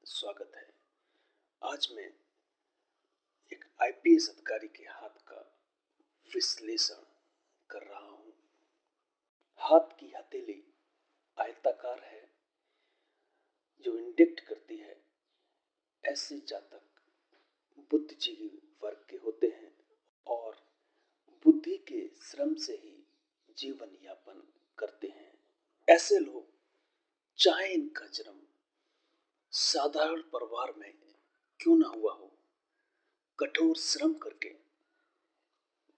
स्वागत है। आज मैं एक आईपीएस अधिकारी के हाथ का विश्लेषण कर रहा हूँ। हाथ की हथेली आयताकार है जो इंडिकेट करती है ऐसे जातक बुद्धिजीवी वर्ग के होते हैं और बुद्धि के श्रम से ही जीवन यापन करते हैं। ऐसे लोग चाहे इनका जन्म साधारण परिवार में क्यों ना हुआ हो, कठोर श्रम करके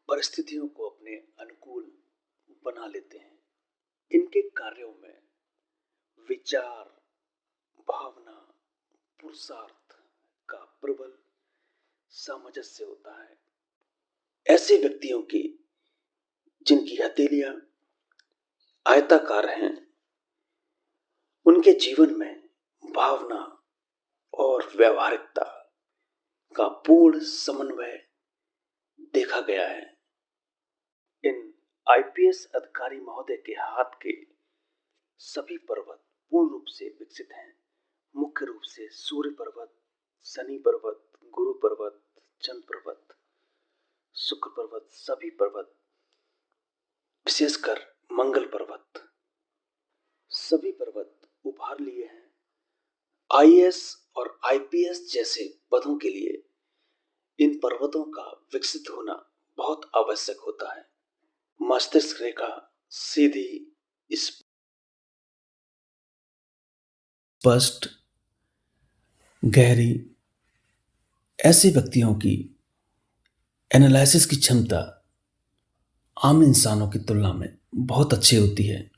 परिस्थितियों को अपने अनुकूल बना लेते हैं। इनके कार्यों में विचार, भावना, पुरुषार्थ का प्रबल सामंजस्य होता है। ऐसे व्यक्तियों की जिनकी हथेलियां आयताकार हैं, उनके जीवन में भावना और व्यवहारिकता का पूर्ण समन्वय देखा गया है। इन आईपीएस अधिकारी महोदय के हाथ के सभी पर्वत पूर्ण रूप से विकसित हैं। मुख्य रूप से सूर्य पर्वत, शनि पर्वत, गुरु पर्वत, चंद्र पर्वत, शुक्र पर्वत, सभी पर्वत, विशेषकर मंगल पर्वत, सभी पर्वत उभार लिए हैं। आईएएस और आईपीएस जैसे पदों के लिए इन पर्वतों का विकसित होना बहुत आवश्यक होता है। मस्तिष्क रेखा सीधी, स्पष्ट, गहरी। ऐसे व्यक्तियों की एनालिसिस की क्षमता आम इंसानों की तुलना में बहुत अच्छी होती है।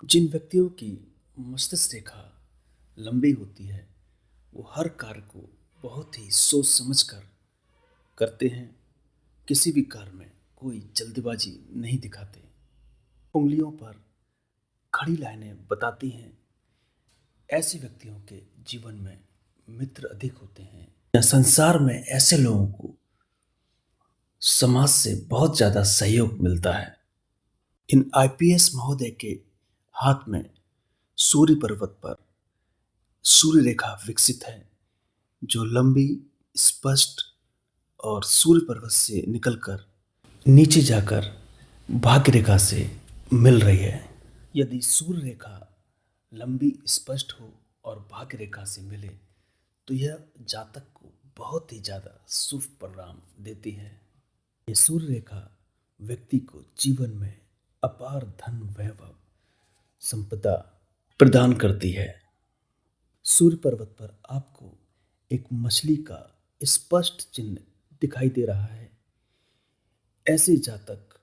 जिन व्यक्तियों की मस्तिष्क रेखा लंबी होती है, वो हर कार्य को बहुत ही सोच समझ कर करते हैं। किसी भी कार्य में कोई जल्दबाजी नहीं दिखाते। उंगलियों पर खड़ी लाइनें बताती हैं। ऐसे व्यक्तियों के जीवन में मित्र अधिक होते हैं। संसार में ऐसे लोगों को समाज से बहुत ज्यादा सहयोग मिलता है। इन आईपीएस महोदय के हाथ में सूर्य पर्वत पर सूर्य रेखा विकसित है, जो लंबी, स्पष्ट और सूर्य पर्वत से निकलकर नीचे जाकर भाग्य रेखा से मिल रही है। यदि सूर्य रेखा लंबी, स्पष्ट हो और भाग्य रेखा से मिले तो यह जातक को बहुत ही ज्यादा शुभ परिणाम देती है। ये सूर्य रेखा व्यक्ति को जीवन में अपार धन, वैभव, संपदा प्रदान करती है। सूर्य पर्वत पर आपको एक मछली का स्पष्ट चिन्ह दिखाई दे रहा है। ऐसे जातक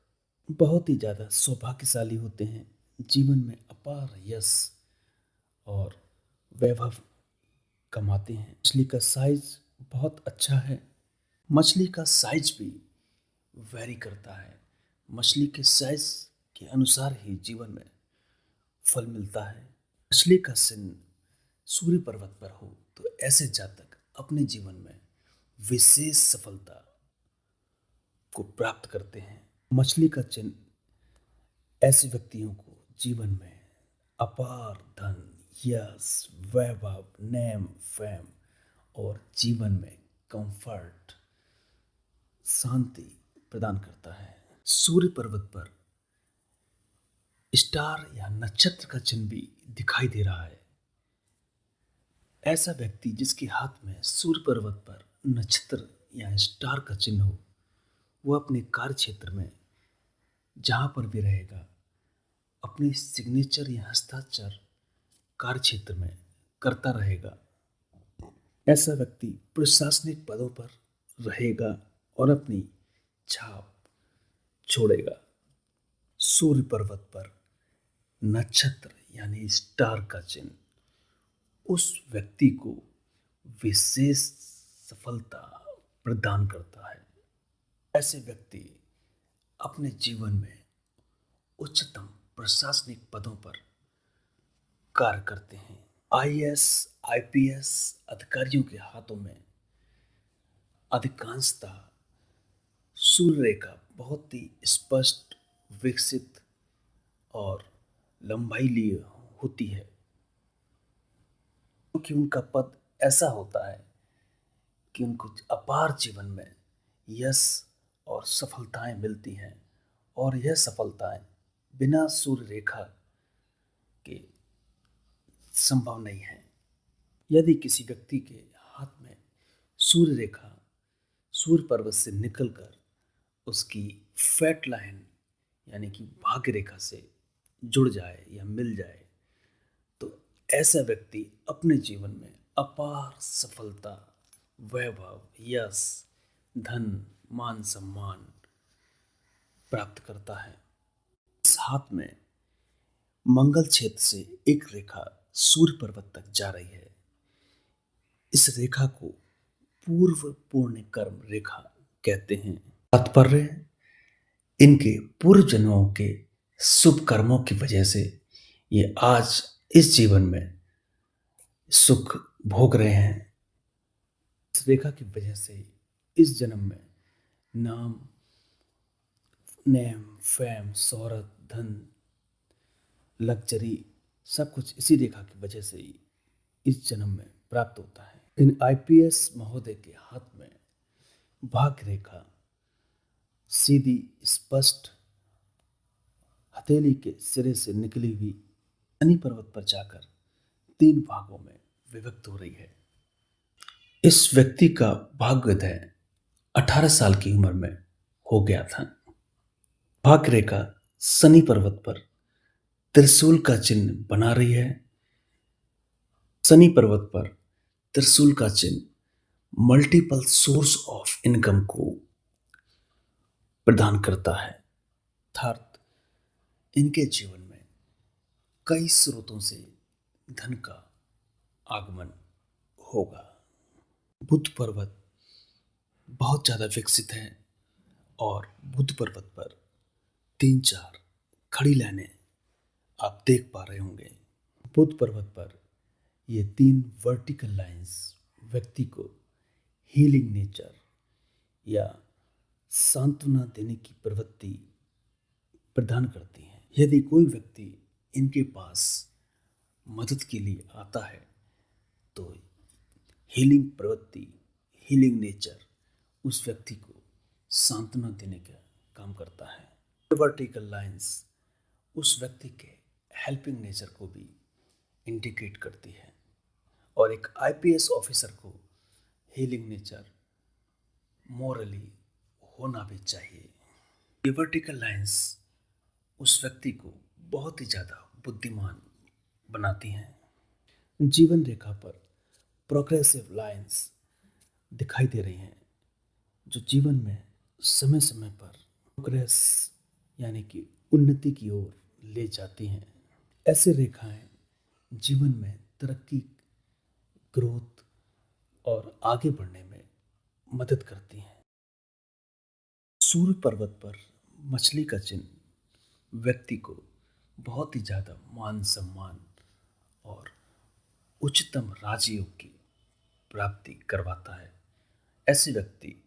बहुत ही ज्यादा सौभाग्यशाली होते हैं। जीवन में अपार यश और वैभव कमाते हैं। मछली का साइज बहुत अच्छा है। मछली का साइज भी वैरी करता है। मछली के साइज के अनुसार ही जीवन में फल मिलता है। मछली का चिन्ह सूर्य पर्वत पर हो तो ऐसे जातक अपने जीवन में विशेष सफलता को प्राप्त करते हैं। मछली का चिन्ह ऐसे व्यक्तियों को जीवन में अपार धन, यश, वैभव, नेम, फेम और जीवन में कंफर्ट, शांति प्रदान करता है। सूर्य पर्वत पर स्टार या नक्षत्र का चिन्ह भी दिखाई दे रहा है। ऐसा व्यक्ति जिसके हाथ में सूर्य पर्वत पर नक्षत्र या स्टार का चिन्ह हो, वो अपने कार्य क्षेत्र में जहां पर भी रहेगा अपनी सिग्नेचर या हस्ताक्षर कार्य क्षेत्र में करता रहेगा। ऐसा व्यक्ति प्रशासनिक पदों पर रहेगा और अपनी छाप छोड़ेगा। सूर्य पर्वत पर नक्षत्र यानी स्टार का चिन्ह उस व्यक्ति को विशेष सफलता प्रदान करता है। ऐसे व्यक्ति अपने जीवन में उच्चतम प्रशासनिक पदों पर कार्य करते हैं। आईएएस, आईपीएस अधिकारियों के हाथों में अधिकांशतः सूर्य रेखा बहुत ही स्पष्ट, विकसित और लंबाई लिए होती है, क्योंकि उनका पद ऐसा होता है कि उनको अपार जीवन में यश और सफलताएं मिलती हैं, और यह सफलताएं बिना सूर्य रेखा के संभव नहीं है। यदि किसी व्यक्ति के हाथ में सूर्य रेखा सूर्य पर्वत से निकलकर उसकी फैट लाइन यानी कि भाग्य रेखा से जुड़ जाए या मिल जाए, तो ऐसा व्यक्ति अपने जीवन में अपार सफलता, वैभव, यश, धन, मान सम्मान प्राप्त करता है। इस हाथ में मंगल क्षेत्र से एक रेखा सूर्य पर्वत तक जा रही है। इस रेखा को पूर्व पुण्य कर्म रेखा कहते हैं। तात्पर्य, इनके पूर्व जन्मों के शुभ कर्मों की वजह से ये आज इस जीवन में सुख भोग रहे हैं। इस रेखा की वजह से इस जन्म में नाम, नेम, फेम, शोहरत, धन, लग्जरी सब कुछ इसी रेखा की वजह से ही इस जन्म में प्राप्त होता है। इन आईपीएस महोदय के हाथ में भाग्य रेखा सीधी स्पष्ट हथेली के सिरे से निकली हुई शनि पर्वत पर जाकर 3 भागों में विभक्त हो रही है। इस व्यक्ति का भाग्योदय 18 साल की उम्र में हो गया था। भाग्य रेखा शनि पर्वत पर त्रिशूल का चिन्ह बना रही है। शनि पर्वत पर त्रिशूल का चिन्ह मल्टीपल सोर्स ऑफ इनकम को प्रदान करता है, अर्थात इनके जीवन में कई स्रोतों से धन का आगमन होगा। बुध पर्वत बहुत ज़्यादा विकसित है और बुध पर्वत पर 3-4 खड़ी लाइनें आप देख पा रहे होंगे। बुध पर्वत पर ये 3 वर्टिकल लाइंस व्यक्ति को हीलिंग नेचर या सांत्वना देने की प्रवृत्ति प्रदान करती हैं। यदि कोई व्यक्ति इनके पास मदद के लिए आता है तो हीलिंग प्रवृत्ति, हीलिंग नेचर उस व्यक्ति को सांत्वना देने का काम करता है। वर्टिकल लाइंस उस व्यक्ति के हेल्पिंग नेचर को भी इंडिकेट करती है, और एक आईपीएस ऑफिसर को हीलिंग नेचर मोरली होना भी चाहिए। ये वर्टिकल लाइंस उस व्यक्ति को बहुत ही ज़्यादा बुद्धिमान बनाती हैं। जीवन रेखा पर प्रोग्रेसिव लाइंस दिखाई दे रही हैं, जो जीवन में समय समय पर प्रोग्रेस यानी कि उन्नति की ओर ले जाती हैं। ऐसे रेखाएं जीवन में तरक्की, ग्रोथ और आगे बढ़ने में मदद करती हैं। सूर्य पर्वत पर मछली का चिन्ह व्यक्ति को बहुत ही ज़्यादा मान सम्मान और उच्चतम राजयोग की प्राप्ति करवाता है। ऐसे व्यक्ति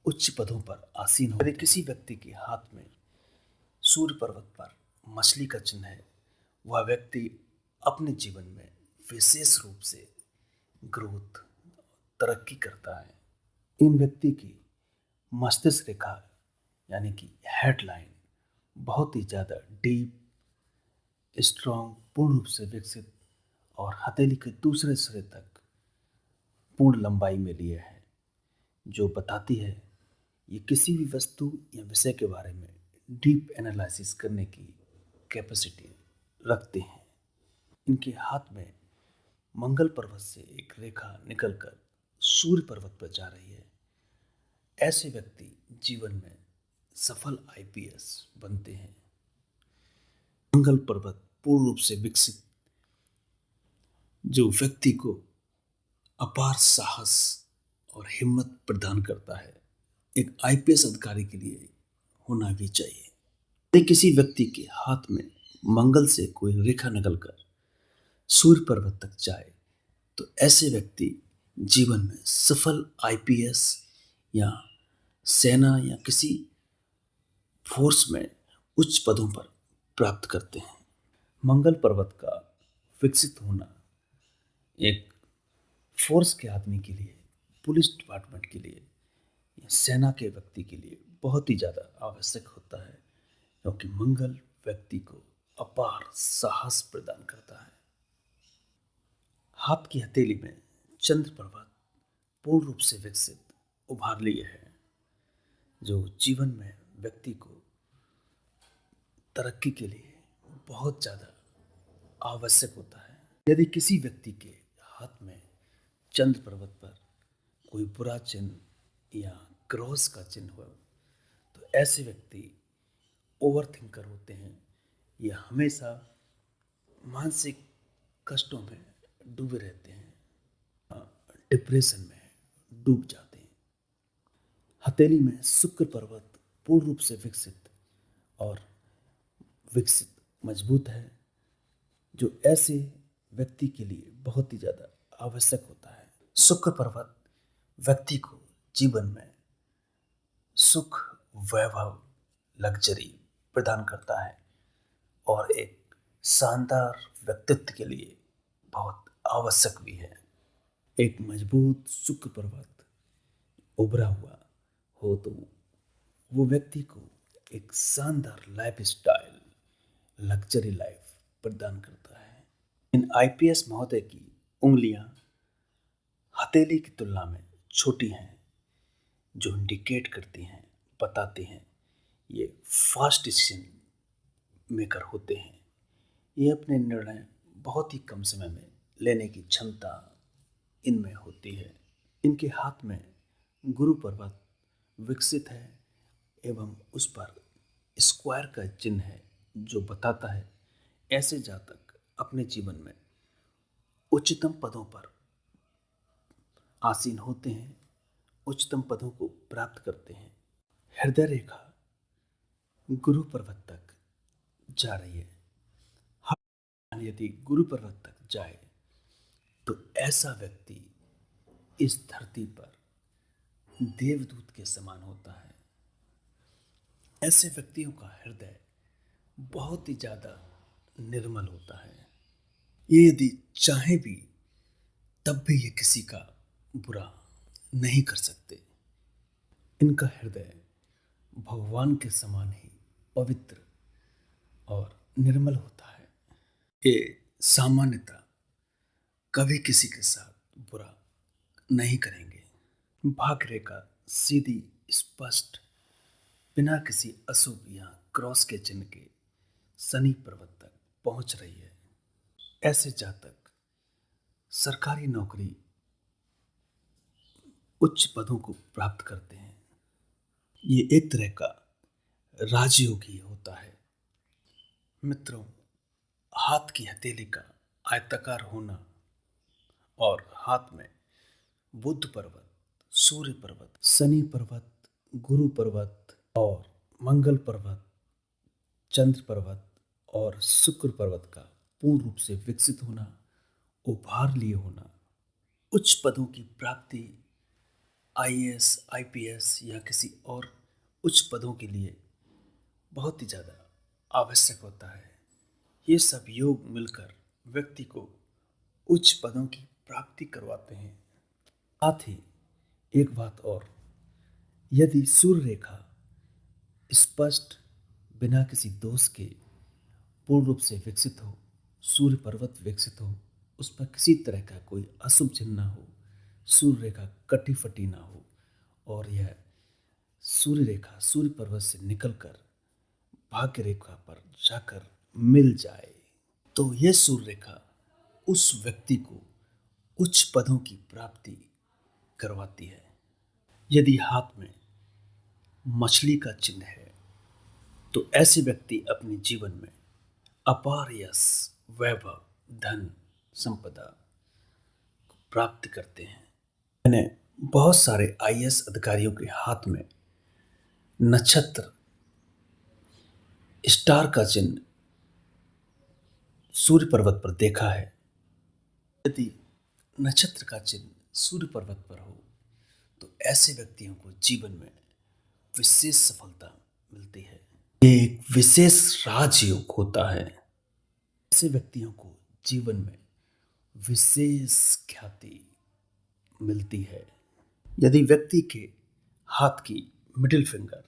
उच्च पदों पर आसीन हो। यदि किसी व्यक्ति के हाथ में सूर्य पर्वत पर मछली का चिन्ह है, वह व्यक्ति अपने जीवन में विशेष रूप से ग्रोथ, तरक्की करता है। इन व्यक्ति की मस्तिष्क रेखा यानी कि हेडलाइन बहुत ही ज़्यादा डीप, स्ट्रॉन्ग, पूर्ण रूप से विकसित और हथेली के दूसरे सिरे तक पूर्ण लंबाई में लिए है, जो बताती है ये किसी भी वस्तु या विषय के बारे में डीप एनालिसिस करने की कैपेसिटी रखते हैं। इनके हाथ में मंगल पर्वत से एक रेखा निकलकर सूर्य पर्वत पर जा रही है। ऐसे व्यक्ति जीवन में सफल आईपीएस बनते हैं। मंगल पर्वत पूर्ण रूप से विकसित, जो व्यक्ति को अपार साहस और हिम्मत प्रदान करता है, एक आईपीएस अधिकारी के लिए होना भी चाहिए। यदि किसी व्यक्ति के हाथ में मंगल से कोई रेखा निकलकर सूर्य पर्वत तक जाए, तो ऐसे व्यक्ति जीवन में सफल आईपीएस या सेना या किसी फोर्स में उच्च पदों पर प्राप्त करते हैं। मंगल पर्वत का विकसित होना एक फोर्स के आदमी के लिए, पुलिस डिपार्टमेंट के लिए, या सेना के व्यक्ति के लिए बहुत ही ज़्यादा आवश्यक होता है, क्योंकि मंगल व्यक्ति को अपार साहस प्रदान करता है। हाथ की हथेली में चंद्र पर्वत पूर्ण रूप से विकसित उभार लिए है, जो जीवन में व्यक्ति को तरक्की के लिए बहुत ज़्यादा आवश्यक होता है। यदि किसी व्यक्ति के हाथ में चंद्र पर्वत पर कोई बुरा चिन्ह या क्रॉस का चिन्ह हो, तो ऐसे व्यक्ति ओवर थिंकर होते हैं या हमेशा मानसिक कष्टों में डूबे रहते हैं, डिप्रेशन में डूब जाते हैं। हथेली में शुक्र पर्वत पूर्ण रूप से और विकसित मजबूत है, जो ऐसे व्यक्ति के लिए बहुत ही ज़्यादा आवश्यक होता है। शुक्र पर्वत व्यक्ति को जीवन में सुख, वैभव, लग्जरी प्रदान करता है और एक शानदार व्यक्तित्व के लिए बहुत आवश्यक भी है। एक मजबूत शुक्र पर्वत उभरा हुआ हो तो वो व्यक्ति को एक शानदार लाइफ स्टाइल, लग्जरी लाइफ प्रदान करता है। इन आईपीएस महोदय की उंगलियां हथेली की तुलना में छोटी हैं, जो इंडिकेट करती हैं, बताती हैं ये फास्ट डिसीजन मेकर होते हैं। ये अपने निर्णय बहुत ही कम समय में लेने की क्षमता इनमें होती है। इनके हाथ में गुरु पर्वत विकसित है एवं उस पर स्क्वायर का चिन्ह है, जो बताता है ऐसे जातक अपने जीवन में उच्चतम पदों पर आसीन होते हैं, उच्चतम पदों को प्राप्त करते हैं। हृदय रेखा गुरु पर्वत तक जा रही है। यदि गुरु पर्वत तक जाए तो ऐसा व्यक्ति इस धरती पर देवदूत के समान होता है। ऐसे व्यक्तियों का हृदय बहुत ही ज़्यादा निर्मल होता है। ये यदि चाहे भी तब भी ये किसी का बुरा नहीं कर सकते। इनका हृदय भगवान के समान ही पवित्र और निर्मल होता है। ये सामान्यतः कभी किसी के साथ बुरा नहीं करेंगे। भाग रेखा सीधी, स्पष्ट, बिना किसी अशुभ या क्रॉस के चिन्ह के शनि पर्वत तक पहुंच रही है। ऐसे जातक सरकारी नौकरी, उच्च पदों को प्राप्त करते हैं। ये एक तरह का राजयोग ही होता है। मित्रों, हाथ की हथेली का आयताकार होना और हाथ में बुध पर्वत, सूर्य पर्वत, शनि पर्वत, गुरु पर्वत और मंगल पर्वत, चंद्र पर्वत और शुक्र पर्वत का पूर्ण रूप से विकसित होना, उभार लिए होना, उच्च पदों की प्राप्ति, आईएएस, आईपीएस या किसी और उच्च पदों के लिए बहुत ही ज़्यादा आवश्यक होता है। ये सब योग मिलकर व्यक्ति को उच्च पदों की प्राप्ति करवाते हैं। साथ ही एक बात और, यदि सूर्य रेखा स्पष्ट, बिना किसी दोष के पूर्ण रूप से विकसित हो, सूर्य पर्वत विकसित हो, उस पर किसी तरह का कोई अशुभ चिन्ह ना हो, सूर्य रेखा कटी फटी ना हो और यह सूर्य रेखा सूर्य पर्वत से निकलकर भाग्य रेखा पर जाकर मिल जाए, तो यह सूर्य रेखा उस व्यक्ति को उच्च पदों की प्राप्ति करवाती है। यदि हाथ में मछली का चिन्ह है तो ऐसे व्यक्ति अपने जीवन में अपार यश, वैभव, धन, संपदा को प्राप्त करते हैं। मैंने बहुत सारे आईएएस अधिकारियों के हाथ में नक्षत्र, स्टार का चिन्ह सूर्य पर्वत पर देखा है। यदि नक्षत्र का चिन्ह सूर्य पर्वत पर हो तो ऐसे व्यक्तियों को जीवन में विशेष सफलता मिलती है। ये एक विशेष राजयोग होता है। ऐसे व्यक्तियों को जीवन में विशेष ख्याति, मिलती है। यदि व्यक्ति के हाथ की मिडिल फिंगर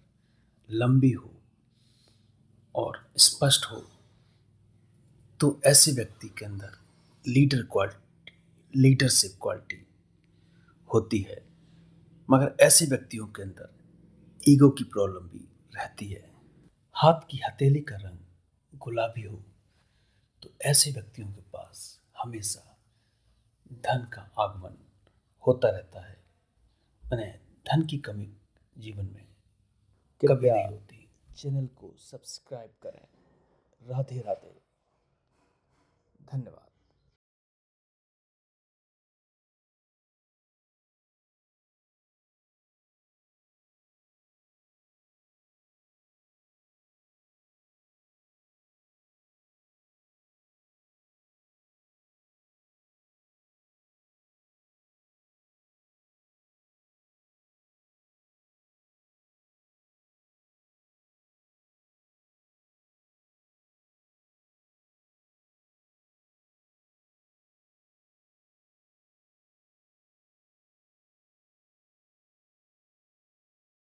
लंबी हो और स्पष्ट हो तो ऐसे व्यक्ति के अंदर लीडरशिप क्वालिटी होती है। मगर ऐसे व्यक्तियों के अंदर ईगो की प्रॉब्लम भी रहती है। हाथ की हथेली का रंग गुलाबी हो तो ऐसे व्यक्तियों के पास हमेशा धन का आगमन होता रहता है। उन्हें धन की कमी जीवन में कभी कृपया नहीं होती। चैनल को सब्सक्राइब करें। राधे राधे। धन्यवाद।